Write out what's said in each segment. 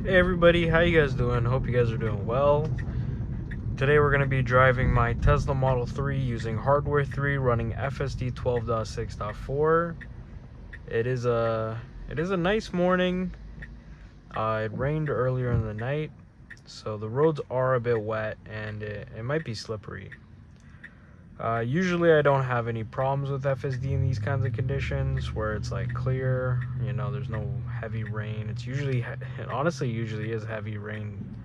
Hey everybody, how you guys doing? Hope you guys are doing well. Today we're going to be driving my Tesla Model 3 using hardware 3 running FSD 12.6.4. It is a nice morning. It rained earlier in the night, so the roads are a bit wet and it might be slippery. Usually I don't have any problems with FSD in these kinds of conditions where it's like clear, there's no heavy rain. It honestly usually is heavy rain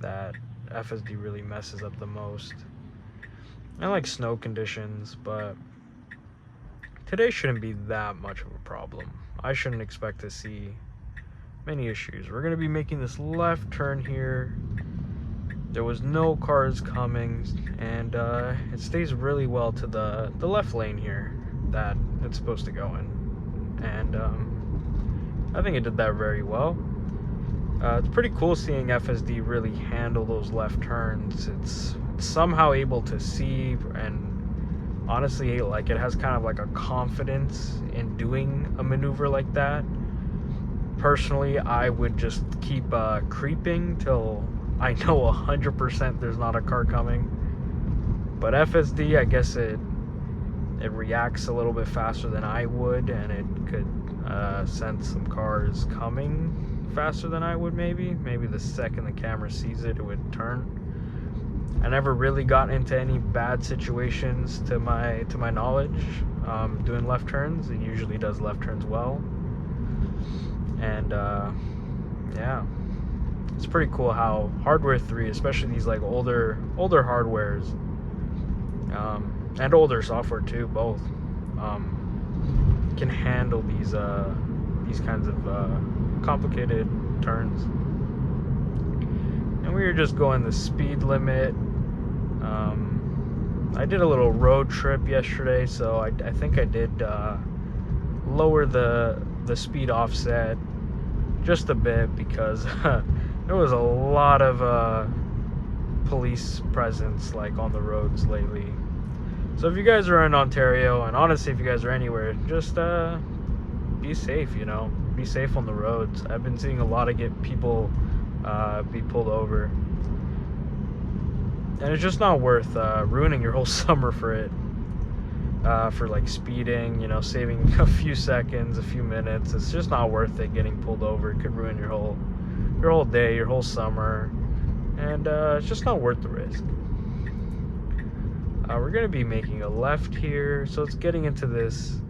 that FSD really messes up the most. I like snow conditions, but today shouldn't be that much of a problem. I shouldn't expect to see many issues. We're going to be making this left turn here. There was no cars coming, and it stays really well to the left lane here that it's supposed to go in. And I think it did that very well. It's pretty cool seeing FSD really handle those left turns. It's somehow able to see, and honestly, like, it has kind of like a confidence in doing a maneuver like that. Personally, I would just keep creeping till I know 100% there's not a car coming. But FSD, I guess it reacts a little bit faster than I would, and it could sense some cars coming faster than I would. Maybe the second the camera sees it, it would turn. I never really got into any bad situations to my knowledge doing left turns. It usually does left turns well, and yeah, it's pretty cool how hardware 3, especially these like older hardwares and older software too, both can handle these kinds of complicated turns. And we were just going the speed limit. I did a little road trip yesterday, so I think I did lower the speed offset just a bit because there was a lot of police presence like on the roads lately. So if you guys are in Ontario, and honestly if you guys are anywhere, just be safe, be safe on the roads. I've been seeing a lot of people be pulled over, and it's just not worth ruining your whole summer for it, for like speeding, saving a few seconds, a few minutes. It's just not worth it getting pulled over. It could ruin your whole day, your whole summer, and it's just not worth the risk. We're going to be making a left here, so it's getting into this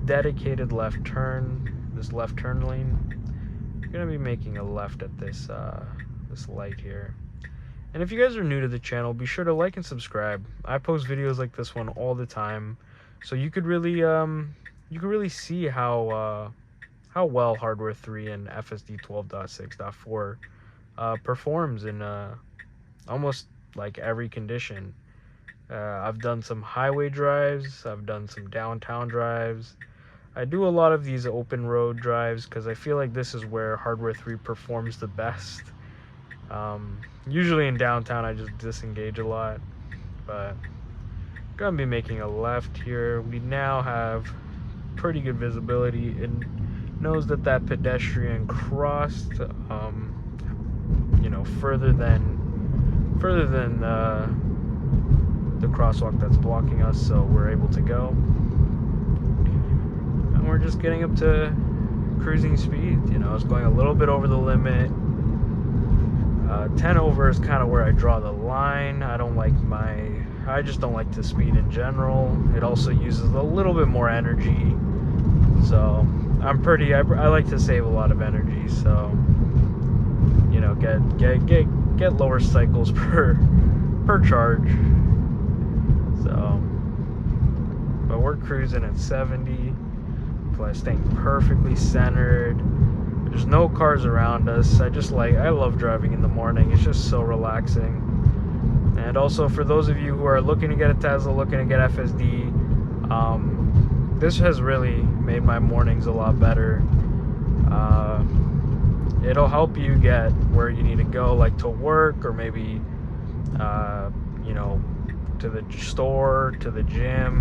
dedicated left turn, this left turn lane. We're going to be making a left at this light here. And if you guys are new to the channel, be sure to like and subscribe. I post videos like this one all the time, so you could really see how well hardware 3 and FSD 12.6.4 performs in almost like every condition. I've done some highway drives, I've done some downtown drives. I do a lot of these open road drives because I feel like this is where hardware 3 performs the best. Usually in downtown I just disengage a lot, but I'm gonna be making a left here. We now have pretty good visibility. It knows that pedestrian crossed further than the crosswalk that's blocking us, so we're able to go. And we're just getting up to cruising speed. It's going a little bit over the limit. 10 over is kind of where I draw the line. I just don't like to speed in general. It also uses a little bit more energy, so I like to save a lot of energy, so get lower cycles per charge. So, but we're cruising at 70, staying perfectly centered. There's no cars around us. I love driving in the morning. It's just so relaxing. And also, for those of you who are looking to get a Tesla, looking to get FSD, this has really made my mornings a lot better. It'll help you get where you need to go, like to work, or maybe to the store, to the gym,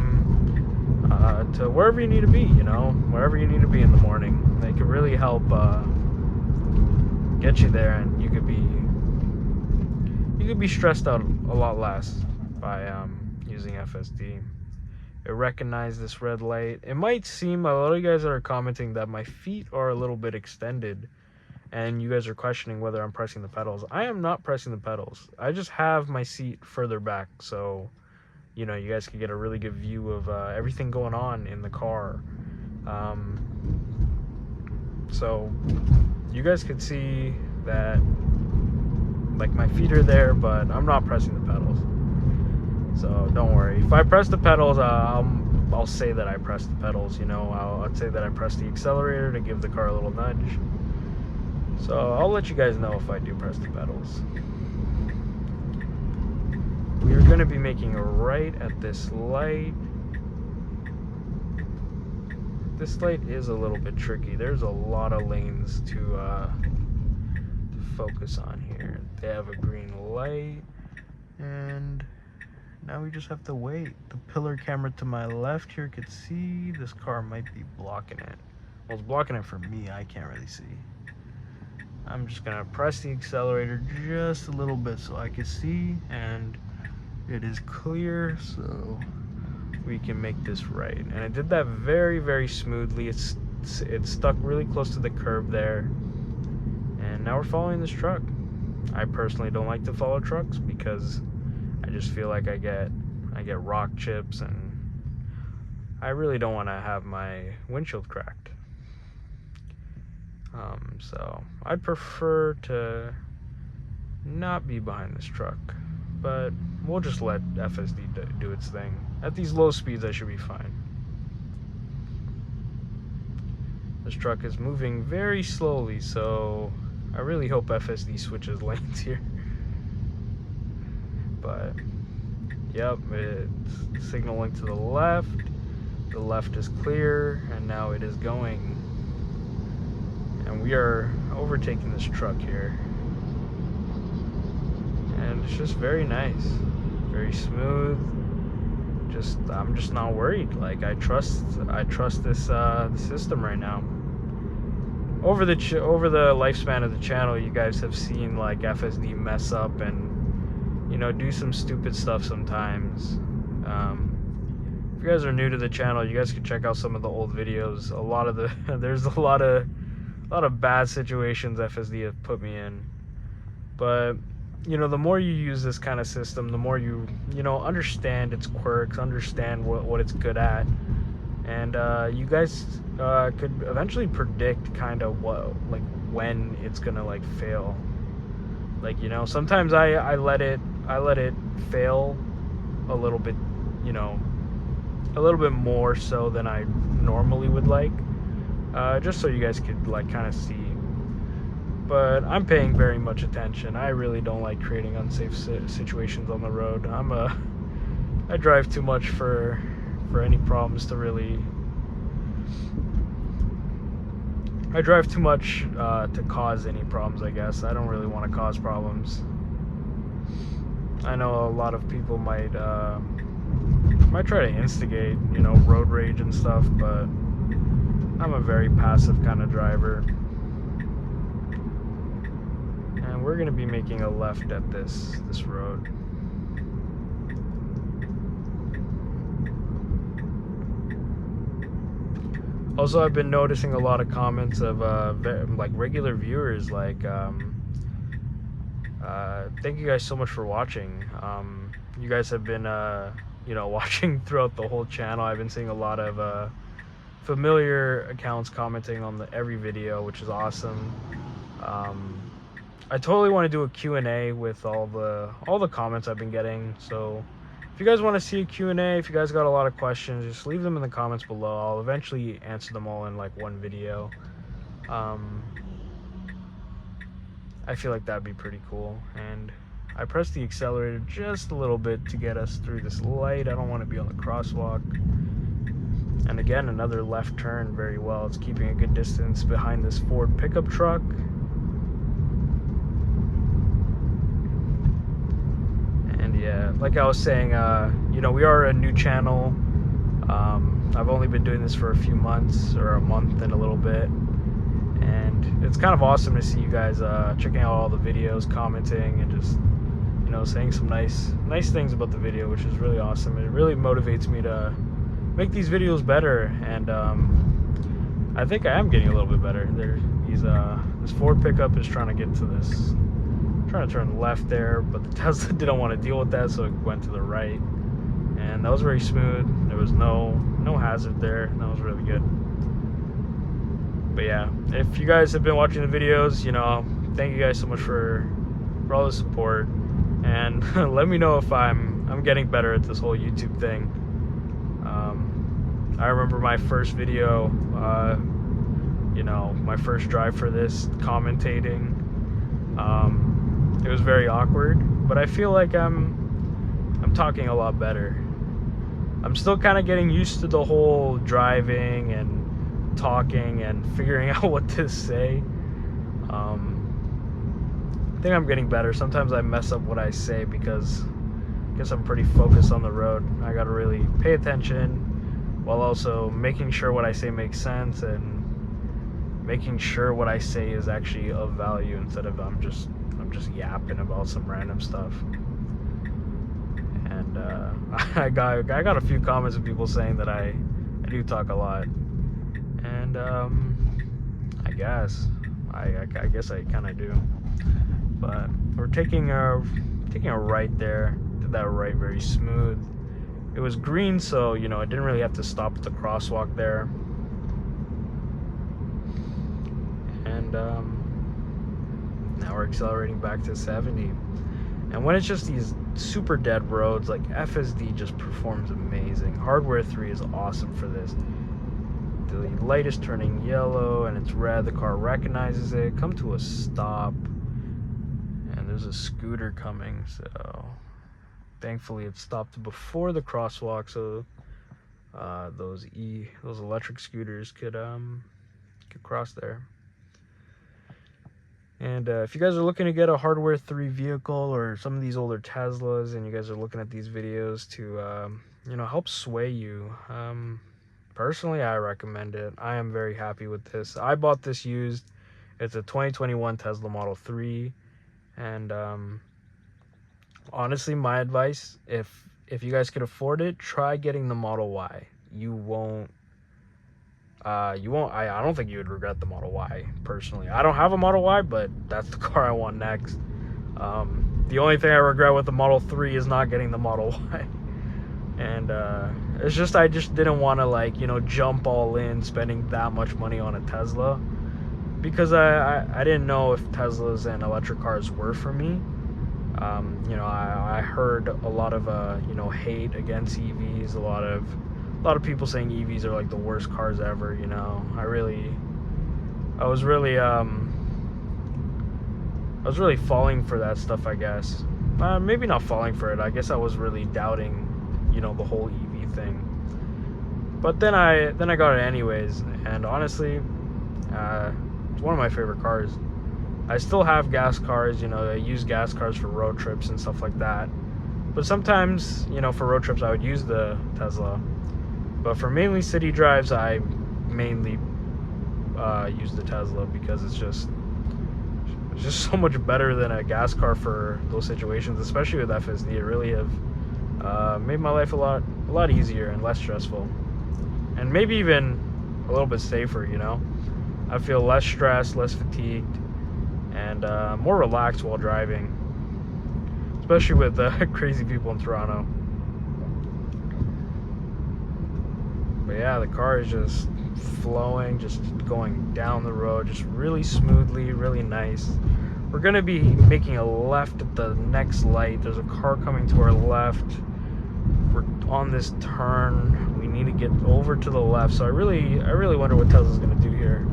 to wherever you need to be, wherever you need to be in the morning. They can really help get you there, and you could be stressed out a lot less by using FSD. It recognized this red light. It might seem, a lot of you guys are commenting that my feet are a little bit extended, and you guys are questioning whether I'm pressing the pedals. I am not pressing the pedals. I just have my seat further back, so you know, you guys can get a really good view of everything going on in the car. So you guys could see that, like, my feet are there, but I'm not pressing the pedals. So don't worry. If I press the pedals, I'll say that I pressed the pedals. You know, I'll say that I pressed the accelerator to give the car a little nudge. So I'll let you guys know if I do press the pedals. We are going to be making a right at this light. This light is a little bit tricky. There's a lot of lanes to focus on here. They have a green light, and now we just have to wait. The pillar camera to my left here could see. This car might be blocking it. Well, it's blocking it for me. I can't really see. I'm just gonna press the accelerator just a little bit so I can see, and it is clear, so we can make this right. And I did that very, very smoothly. It's stuck really close to the curb there, and now we're following this truck. I personally don't like to follow trucks because I just feel like I get rock chips, and I really don't want to have my windshield cracked. So I'd prefer to not be behind this truck, but we'll just let FSD do its thing. At these low speeds, I should be fine. This truck is moving very slowly, so I really hope FSD switches lanes here. But yep, it's signaling to the left. The left is clear, and now it is going. And we are overtaking this truck here. And it's just very nice, very smooth. I'm just not worried. Like, I trust this the system right now. Over the lifespan of the channel, you guys have seen like FSD mess up and, you know, do some stupid stuff sometimes. If you guys are new to the channel, you guys can check out some of the old videos. There's a lot of bad situations FSD have put me in, but you know, the more you use this kind of system, the more you know, understand its quirks, understand what it's good at, and you guys could eventually predict kind of when it's gonna like fail. Like, you know, sometimes I let it fail a little bit, you know, a little bit more so than I normally would like, just so you guys could like kind of see. But I'm paying very much attention. I really don't like creating unsafe situations on the road. I drive too much for any problems to really. I drive too much to cause any problems, I guess. I don't really want to cause problems. I know a lot of people might try to instigate, you know, road rage and stuff, but I'm a very passive kind of driver. And we're gonna be making a left at this road. Also, I've been noticing a lot of comments of like regular viewers, like thank you guys so much for watching. You guys have been you know, watching throughout the whole channel. I've been seeing a lot of familiar accounts commenting on every video, which is awesome. I totally want to do a Q&A with all the comments I've been getting. So if you guys want to see a Q&A, if you guys got a lot of questions, just leave them in the comments below. I'll eventually answer them all in like one video. I feel like that'd be pretty cool. And I pressed the accelerator just a little bit to get us through this light. I don't want to be on the crosswalk. And again, another left turn very well. It's keeping a good distance behind this Ford pickup truck. And yeah, like I was saying, you know, we are a new channel. I've only been doing this for a few months, or a month and a little bit. And it's kind of awesome to see you guys checking out all the videos, commenting, and just, you know, saying some nice things about the video, which is really awesome. It really motivates me to make these videos better, and I think I am getting a little bit better. This Ford pickup is trying to get to this, trying to turn left there, but the Tesla didn't want to deal with that, so it went to the right, and that was very smooth. There was no hazard there. That was really good. But yeah, if you guys have been watching the videos, you know, thank you guys so much for all the support, and let me know if I'm getting better at this whole YouTube thing. I remember my first video, you know, my first drive for this, commentating. It was very awkward, but I feel like I'm talking a lot better. I'm still kind of getting used to the whole driving and talking and figuring out what to say. I think I'm getting better. Sometimes I mess up what I say because I guess I'm pretty focused on the road. I gotta really pay attention while also making sure what I say makes sense and making sure what I say is actually of value instead of I'm just yapping about some random stuff. And I got a few comments of people saying that I do talk a lot, and I guess I kind of do. But we're taking a right there. Did that right very smooth. It was green, so you know I didn't really have to stop at the crosswalk there. And now we're accelerating back to 70. And when it's just these super dead roads, like FSD just performs amazing. Hardware 3 is awesome for this. The light is turning yellow and it's red. The car recognizes it. Come to a stop. And there's a scooter coming, so thankfully it stopped before the crosswalk, so those electric scooters could cross there. And if you guys are looking to get a hardware 3 vehicle or some of these older Teslas, and you guys are looking at these videos to you know, help sway you, personally I recommend it. I am very happy with this. I bought this used. It's a 2021 Tesla Model 3, and honestly, my advice, if you guys could afford it, try getting the Model Y. You won't I don't think you would regret the Model Y, personally. I don't have a Model Y, but that's the car I want next. The only thing I regret with the Model 3 is not getting the Model Y. And it's just, I just didn't want to, like, you know, jump all in spending that much money on a Tesla, because I didn't know if Teslas and electric cars were for me. You know, I heard a lot of you know, hate against EVs, a lot of people saying EVs are like the worst cars ever. You know, I was really falling for that stuff, I guess. Maybe not falling for it. I guess I was really doubting, you know, the whole EV thing. But then I got it anyways, and honestly, it's one of my favorite cars. I still have gas cars, you know, I use gas cars for road trips and stuff like that. But sometimes, you know, for road trips I would use the Tesla. But for mainly city drives, I mainly use the Tesla, because it's just so much better than a gas car for those situations, especially with FSD. It really have made my life a lot easier and less stressful, and maybe even a little bit safer, you know. I feel less stressed, less fatigued, and more relaxed while driving, especially with crazy people in Toronto. But yeah, the car is just flowing, just going down the road, just really smoothly, really nice. We're gonna be making a left at the next light. There's a car coming to our left. We're on this turn. We need to get over to the left. So I really wonder what Tesla's gonna do here.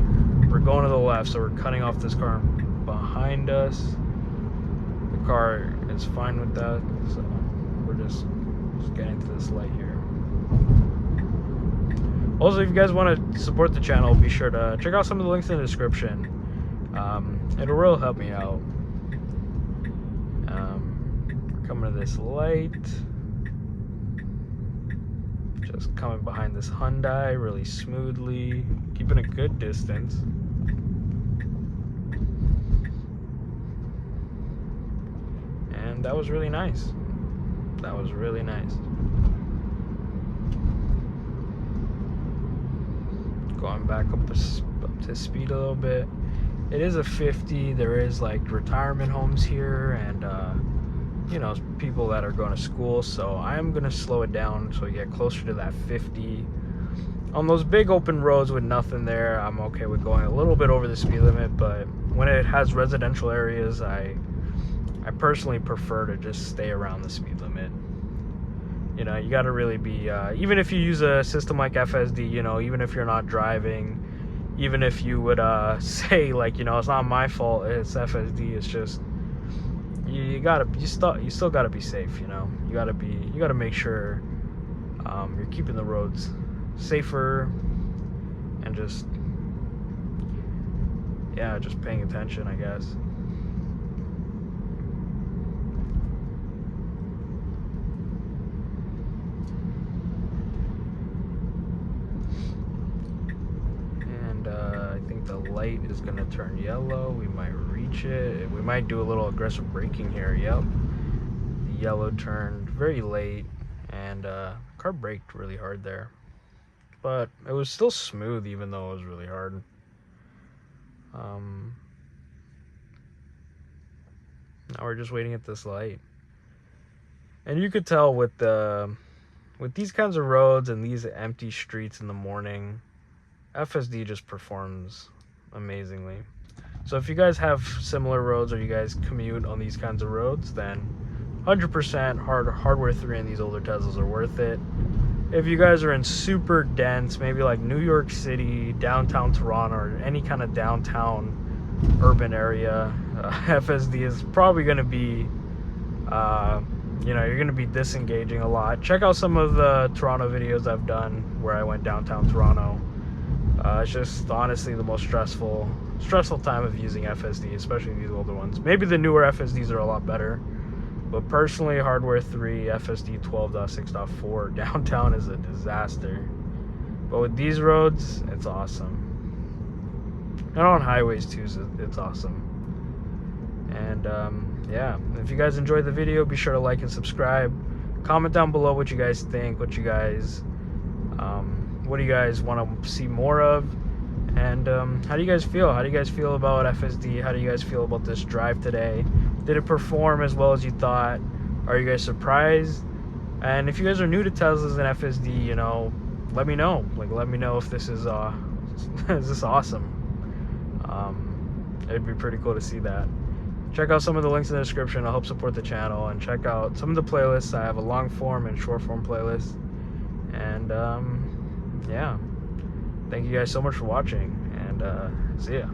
We're going to the left, so we're cutting off this car behind us. The car is fine with that, so we're just getting to this light here. Also, if you guys want to support the channel, be sure to check out some of the links in the description. It'll really help me out. We're coming to this light. Just coming behind this Hyundai really smoothly, keeping a good distance. and that was really nice. That was really nice. Going back up to speed a little bit. It is a 50. There is like retirement homes here, and you know, people that are going to school, so I am going to slow it down so we get closer to that 50. On those big open roads with nothing there, I'm okay with going a little bit over the speed limit, but when it has residential areas, I personally prefer to just stay around the speed limit. You know, you got to really be, even if you use a system like FSD, you know, even if you're not driving, even if you would say like, you know, it's not my fault, it's FSD, it's just, you still gotta be safe. You know, you gotta make sure you're keeping the roads safer, and just paying attention, I guess. And I think the light is gonna turn yellow. We might reach it. We might do a little aggressive braking here. Yep, the yellow turned very late, and car braked really hard there, but it was still smooth even though it was really hard. Now we're just waiting at this light, and you could tell with these kinds of roads and these empty streets in the morning, FSD just performs amazingly. So if you guys have similar roads, or you guys commute on these kinds of roads, then 100% hardware 3 and these older Teslas are worth it. If you guys are in super dense, maybe like New York City, downtown Toronto, or any kind of downtown urban area, FSD is probably going to be, you know, you're going to be disengaging a lot. Check out some of the Toronto videos I've done where I went downtown Toronto. It's just honestly the most stressful time of using FSD, especially these older ones. Maybe the newer FSDs are a lot better, but personally, hardware 3 FSD 12.6.4 downtown is a disaster. But with these roads, it's awesome. And on highways too, it's awesome. And yeah, if you guys enjoyed the video, be sure to like and subscribe. Comment down below what you guys think, what do you guys want to see more of, and how do you guys feel? How do you guys feel about FSD? How do you guys feel about this drive today? Did it perform as well as you thought? Are you guys surprised? And if you guys are new to Teslas and FSD, you know, let me know. Like, let me know if this is is this awesome. It'd be pretty cool to see that. Check out some of the links in the description. It'll help support the channel, and check out some of the playlists. I have a long form and short form playlist. And yeah, thank you guys so much for watching, and see ya.